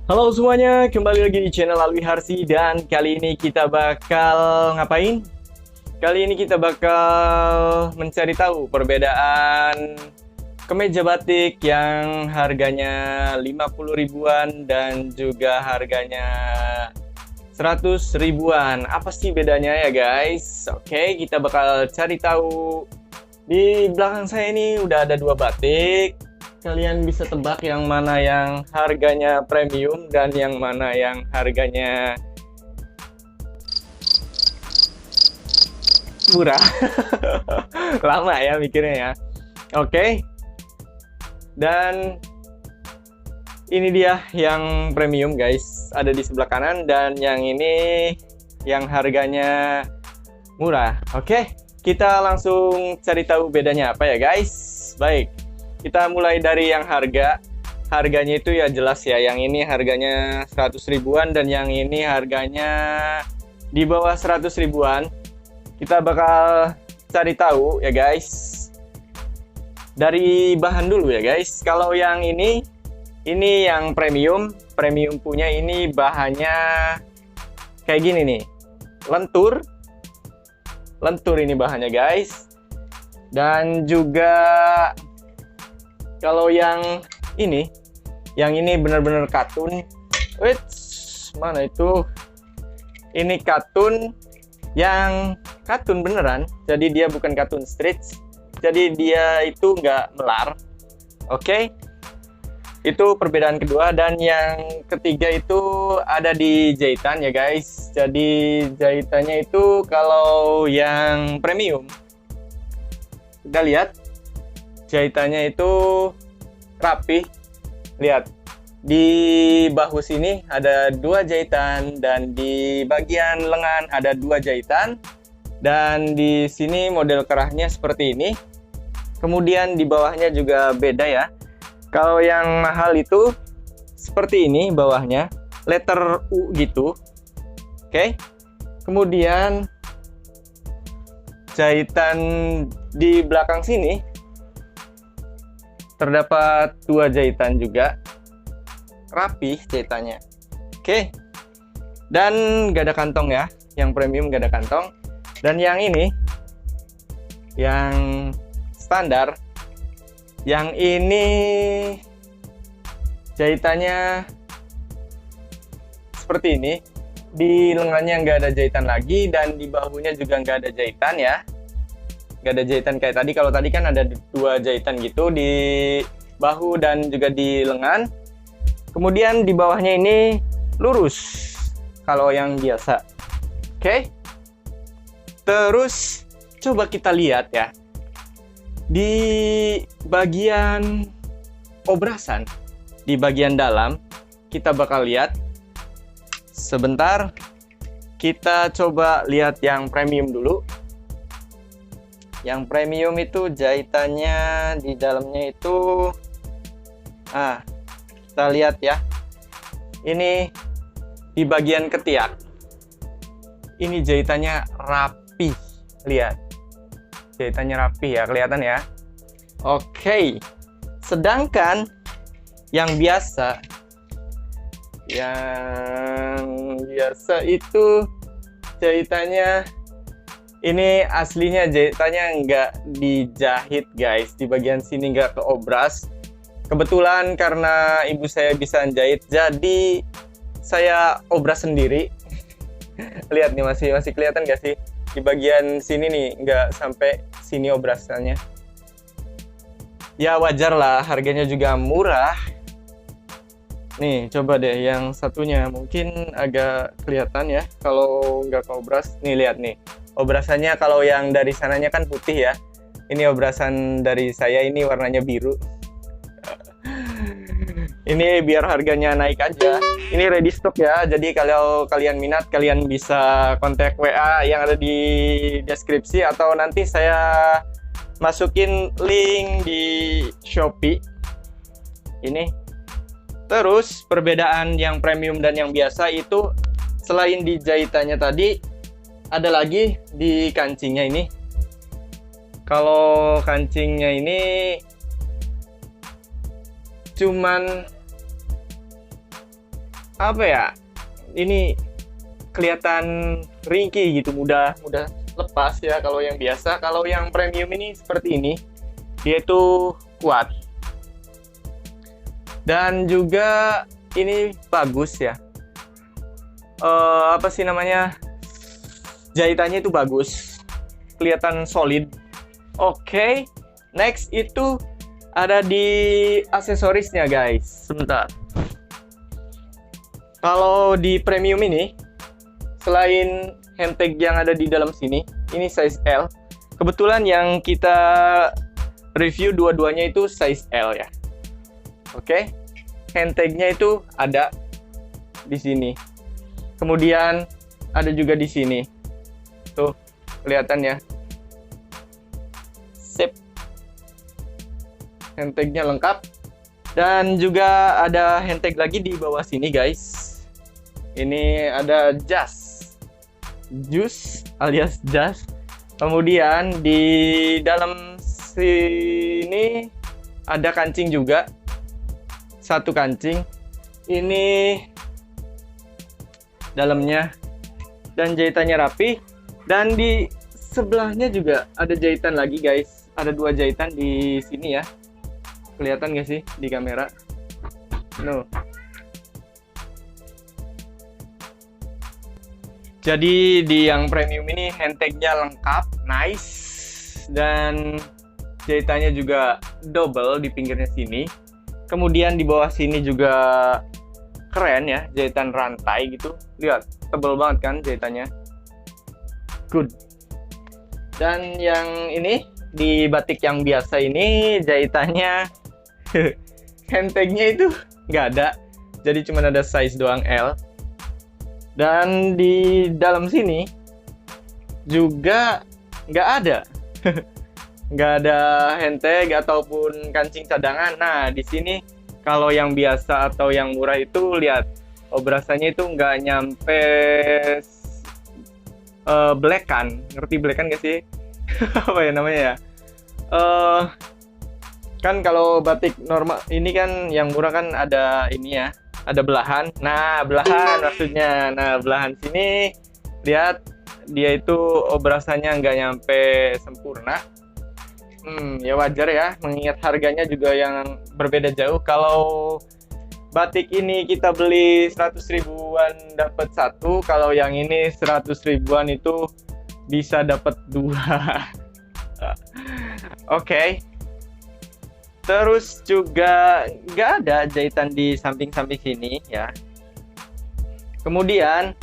Halo semuanya, kembali lagi di channel Alwi Harsi dan kali ini kita bakal ngapain? Kali ini kita bakal mencari tahu perbedaan kemeja batik yang harganya 50 ribuan dan juga harganya 100 ribuan. Apa sih bedanya ya guys? Oke, kita bakal cari tahu. Di belakang saya ini udah ada dua batik. Kalian bisa tebak yang mana yang harganya premium dan yang mana yang harganya murah. Lama ya mikirnya ya. Oke. Dan ini dia yang premium guys, ada di sebelah kanan, dan yang ini yang harganya murah. Oke, kita langsung cari tahu bedanya apa ya guys. Baik, kita mulai dari yang harganya itu ya jelas ya, yang ini harganya 100 ribuan dan yang ini harganya di bawah 100 ribuan. Kita bakal cari tahu ya guys dari bahan dulu ya guys. Kalau yang ini yang premium punya ini bahannya kayak gini nih, lentur ini bahannya guys. Dan juga kalau yang ini benar-benar katun. Wait, mana itu? Ini katun, yang katun beneran. Jadi dia bukan katun stretch. Jadi dia itu nggak melar. Oke, itu perbedaan kedua. Dan yang ketiga itu ada di jahitan ya guys. Jadi jahitannya itu kalau yang premium, kita lihat jahitannya itu rapi. Lihat, di bahu sini ada 2 jahitan dan di bagian lengan ada 2 jahitan, dan di sini model kerahnya seperti ini. Kemudian di bawahnya juga beda ya. Kalau yang mahal itu seperti ini bawahnya, letter U gitu. Oke. Kemudian jahitan di belakang sini terdapat 2 jahitan juga, rapi jahitannya. Oke. Dan gak ada kantong ya, yang premium gak ada kantong. Dan yang ini yang standar, yang ini jahitannya seperti ini. Di lengannya nggak ada jahitan lagi, dan di bahunya juga nggak ada jahitan ya. Nggak ada jahitan kayak tadi. Kalau tadi kan ada 2 jahitan gitu di bahu dan juga di lengan. Kemudian di bawahnya ini lurus kalau yang biasa. Oke. Terus coba kita lihat ya, di bagian obrasan, di bagian dalam kita bakal lihat. Sebentar, kita coba lihat yang premium dulu. Yang premium itu jahitannya di dalamnya itu, kita lihat ya, ini di bagian ketiak ini jahitannya rapi. Lihat, jahitannya rapi ya, kelihatan ya. Oke. Sedangkan yang biasa itu jahitannya ini aslinya jahitannya nggak dijahit guys. Di bagian sini nggak keobras. Kebetulan karena ibu saya bisa jahit, jadi saya obras sendiri. Lihat nih, masih kelihatan nggak sih? Di bagian sini nih nggak sampai sini obrasannya. Ya wajar lah, harganya juga murah. Nih coba deh yang satunya, mungkin agak kelihatan ya kalau nggak keobras. Nih lihat nih, obrasannya kalau yang dari sananya kan putih ya. Ini obrasan dari saya ini warnanya biru. Ini biar harganya naik aja. Ini ready stock ya. Jadi kalau kalian minat, kalian bisa kontak WA yang ada di deskripsi, atau nanti saya masukin link di Shopee. Ini. Terus perbedaan yang premium dan yang biasa itu, selain di jahitannya tadi, ada lagi di kancingnya ini. Kalau kancingnya ini cuman apa ya, ini kelihatan ringkih gitu, mudah lepas ya kalau yang biasa. Kalau yang premium ini seperti ini, dia itu kuat. Dan juga ini bagus ya, apa sih namanya, jahitannya itu bagus, kelihatan solid. Oke, next itu ada di aksesorisnya guys. Sebentar. Kalau di premium ini, selain handtag yang ada di dalam sini, ini size L. Kebetulan yang kita review dua-duanya itu size L ya. Oke, handtagnya itu ada di sini. Kemudian ada juga di sini. Tuh, kelihatan ya. Sip. Handtagnya lengkap. Dan juga ada handtag lagi di bawah sini guys. Ini ada juice alias jas. Kemudian di dalam sini ada kancing juga, satu kancing. Ini dalamnya, dan jahitannya rapi. Dan di sebelahnya juga ada jahitan lagi guys. Ada dua jahitan di sini ya. Kelihatan gak sih di kamera? No. Jadi di yang premium ini handtagnya lengkap, nice, dan jahitannya juga double di pinggirnya sini. Kemudian di bawah sini juga keren ya, jahitan rantai gitu. Lihat, tebel banget kan jahitannya. Good. Dan yang ini di batik yang biasa ini jahitannya handtagnya itu nggak ada, jadi cuma ada size doang L. Dan di dalam sini juga nggak ada, nggak ada handtag ataupun kancing cadangan. Nah di sini kalau yang biasa atau yang murah itu lihat, obrasannya itu nggak nyampe black kan, ngerti black kan gak sih? Apa ya namanya ya? Kan kalau batik normal ini kan yang murah kan ada ini ya, ada belahan. Nah belahan maksudnya, nah belahan sini lihat dia itu obrasannya nggak nyampe sempurna. Ya wajar ya, mengingat harganya juga yang berbeda jauh. Kalau batik ini kita beli 100 ribuan dapat satu, kalau yang ini 100 ribuan itu bisa dapat dua. Oke. Terus juga nggak ada jahitan di samping-samping sini ya. Kemudian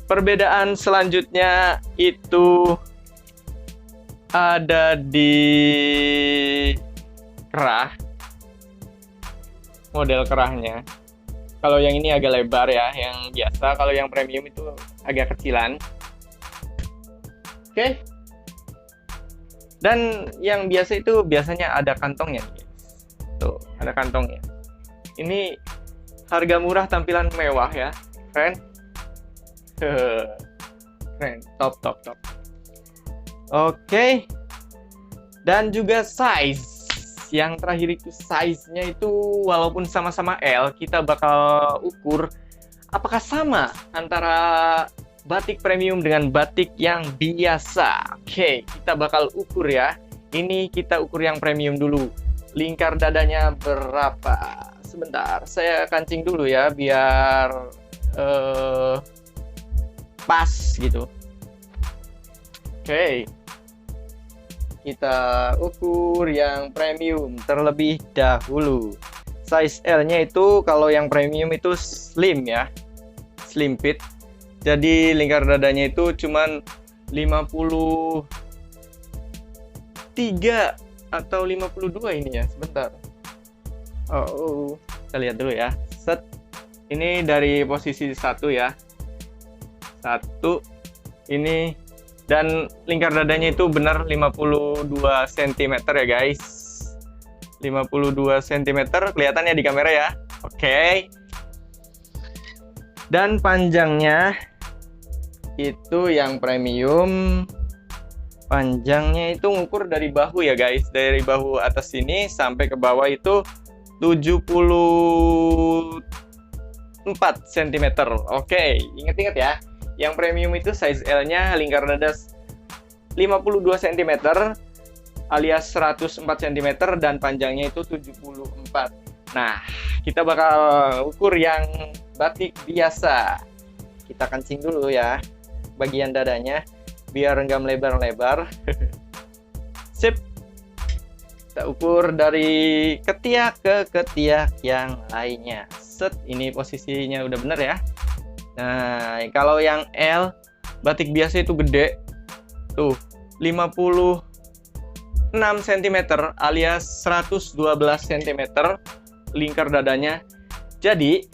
perbedaan selanjutnya itu ada di kerah, model kerahnya. Kalau yang ini agak lebar ya, yang biasa. Kalau yang premium itu agak kecilan. Oke. Dan yang biasa itu biasanya ada kantongnya. Tuh, ada kantongnya. Ini harga murah, tampilan mewah ya. Keren. Keren, top. Oke. Dan juga size. Yang terakhir itu size-nya itu walaupun sama-sama L, kita bakal ukur apakah sama antara batik premium dengan batik yang biasa. Oke, kita bakal ukur ya. Ini kita ukur yang premium dulu. Lingkar dadanya berapa? Sebentar, saya kancing dulu ya biar pas gitu. Oke. Kita ukur yang premium terlebih dahulu. Size L-nya itu kalau yang premium itu slim ya. Slim fit. Jadi lingkar dadanya itu cuman 53 atau 52 ini ya, sebentar. Kita lihat dulu ya. Set. Ini dari posisi 1 ya. 1 ini, dan lingkar dadanya itu benar 52 cm ya guys. 52 cm kelihatannya di kamera ya. Oke. Dan panjangnya itu yang premium, panjangnya itu ngukur dari bahu ya guys, dari bahu atas sini sampai ke bawah itu 73 cm. Oke, ingat-ingat ya. Yang premium itu size L-nya lingkar dada 52 cm alias 104 cm dan panjangnya itu 74. Nah, kita bakal ukur yang batik biasa. Kita kencing dulu ya bagian dadanya biar nggak melebar-lebar. Sip. Kita ukur dari ketiak ke ketiak yang lainnya. Set, ini posisinya udah bener ya. Nah, kalau yang L batik biasa itu gede. Tuh, 56 cm alias 112 cm lingkar dadanya. Jadi,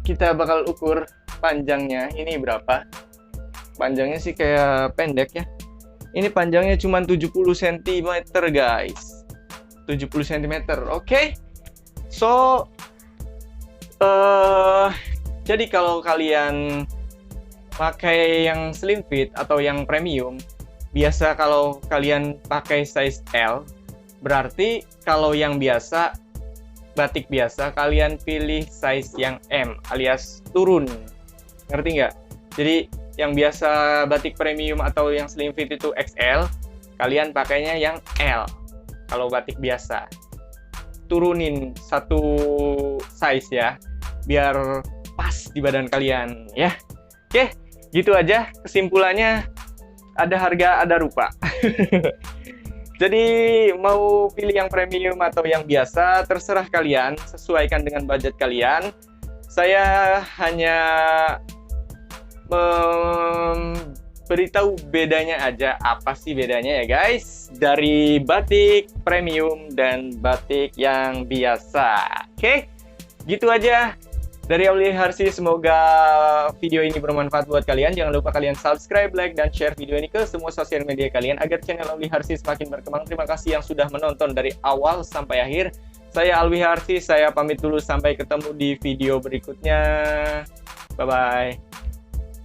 kita bakal ukur panjangnya ini berapa. Panjangnya sih kayak pendek ya. Ini panjangnya cuma 70 cm guys. 70 cm. Oke. So jadi kalau kalian pakai yang slim fit atau yang premium, biasa kalau kalian pakai size L, berarti kalau yang biasa, batik biasa, kalian pilih size yang M alias turun. Ngerti nggak? Jadi yang biasa batik premium atau yang slim fit itu XL, kalian pakainya yang L. Kalau batik biasa, turunin satu size ya, biar pas di badan kalian ya. Oke, gitu aja kesimpulannya. Ada harga, ada rupa. Jadi mau pilih yang premium atau yang biasa, terserah kalian, sesuaikan dengan budget kalian. Saya hanya memberitahu bedanya aja, apa sih bedanya ya guys, dari batik premium dan batik yang biasa. Oke, gitu aja dari Aulia Harsi. Semoga video ini bermanfaat buat kalian. Jangan lupa kalian subscribe, like, dan share video ini ke semua sosial media kalian agar channel Aulia Harsi semakin berkembang. Terima kasih yang sudah menonton dari awal sampai akhir. Saya Aulia Harsi, saya pamit dulu, sampai ketemu di video berikutnya. Bye-bye.